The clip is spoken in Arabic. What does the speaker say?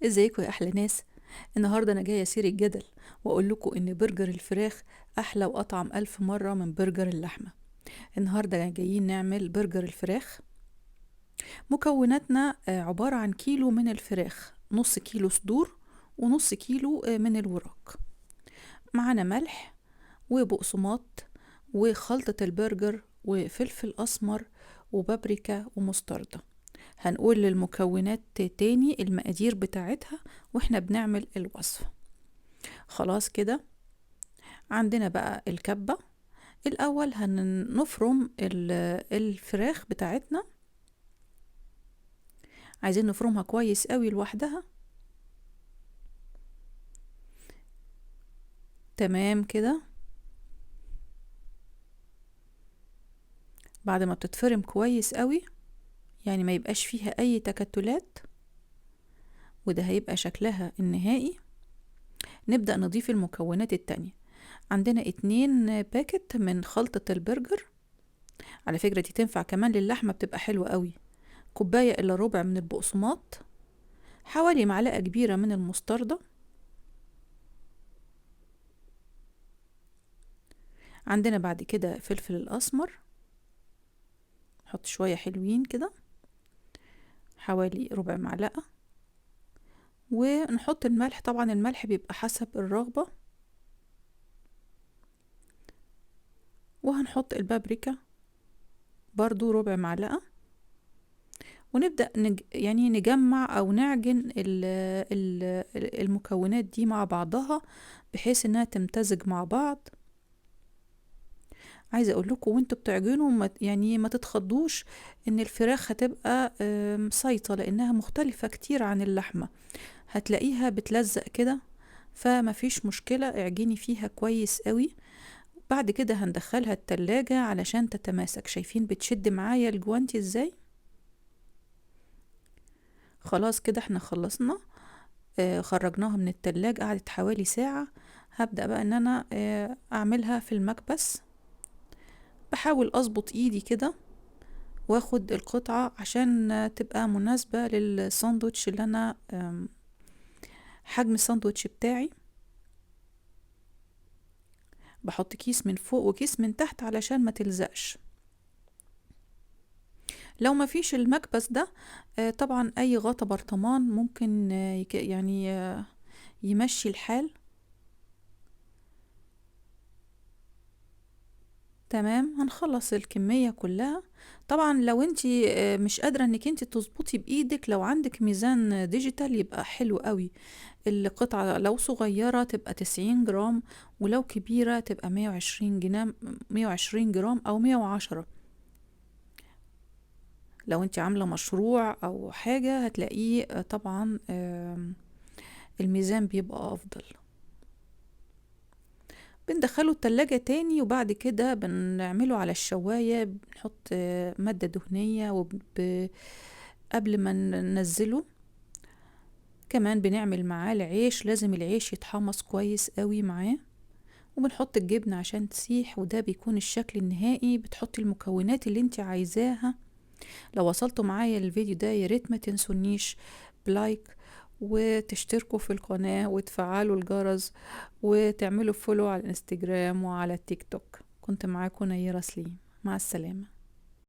ازيكم يا احلى ناس. النهارده انا جايه اسير الجدل واقول لكم ان برجر الفراخ احلى واطعم الف مره من برجر اللحمه. النهارده جايين نعمل برجر الفراخ. مكوناتنا عباره عن كيلو من الفراخ، نص كيلو صدور ونص كيلو من الوراك. معانا ملح وبقسماط وخلطه البرجر وفلفل اسمر وبابريكا ومستردة. هنقول للمكونات تاني المقادير بتاعتها واحنا بنعمل الوصفة. خلاص كده. عندنا بقى الكبة. الأول هنفرم الفراخ بتاعتنا. عايزين نفرمها كويس قوي لوحدها. تمام كده. بعد ما بتتفرم كويس قوي، يعني ما يبقاش فيها أي تكتلات، وده هيبقى شكلها النهائي. نبدأ نضيف المكونات التانية. عندنا 2 باكت من خلطة البرجر. على فكرة دي تنفع كمان للحمة، بتبقى حلوة قوي. كوباية إلا ربع من البقسماط، حوالي معلقة كبيرة من المستردة. عندنا بعد كده فلفل الأسمر، نحط شوية حلوين كده، حوالي ربع معلقة. ونحط الملح، طبعا الملح بيبقى حسب الرغبة. وهنحط البابريكا برضو ربع معلقة. ونبدأ يعني نجمع أو نعجن المكونات دي مع بعضها بحيث انها تمتزج مع بعض. عايزه اقول لكم وانتوا بتعجنوا يعني ما تتخضوش ان الفراخ هتبقى صيصه، لانها مختلفه كتير عن اللحمه. هتلاقيها بتلزق كده، فما فيش مشكله، اعجني فيها كويس قوي. بعد كده هندخلها التلاجة علشان تتماسك. شايفين بتشد معايا الجوانتي ازاي؟ خلاص كده احنا خلصنا. خرجناها من التلاجة، قعدت حوالي ساعة. هبدأ بقى ان انا اعملها في المكبس. بحاول اظبط ايدي كده واخد القطعة عشان تبقى مناسبة للساندوتش اللي انا حجم الساندوتش بتاعي. بحط كيس من فوق وكيس من تحت علشان ما تلزقش. لو ما فيش المكبس ده، طبعا اي غطا برطمان ممكن يعني يمشي الحال. تمام، هنخلص الكمية كلها. طبعا لو انتي مش قادرة انك انتي تظبطي بايدك، لو عندك ميزان ديجيتال يبقى حلو قوي. القطعة لو صغيرة تبقى 90 جرام، ولو كبيرة تبقى 120 جرام، 120 جرام او 110. لو انتي عاملة مشروع او حاجة هتلاقيه طبعا الميزان بيبقى افضل. بندخله التلاجة تاني، وبعد كده بنعمله على الشواية. بنحط مادة دهنية قبل ما ننزله. كمان بنعمل معاه العيش، لازم العيش يتحمص كويس قوي معاه. وبنحط الجبنة عشان تسيح، وده بيكون الشكل النهائي. بتحطي المكونات اللي انت عايزاها. لو وصلتوا معايا الفيديو ده ياريت ما تنسونيش بلايك، وتشتركوا في القناة وتفعلوا الجرس، وتعملوا فولو على الانستجرام وعلى التيك توك. كنت معاكم نيرة سليم، مع السلامة.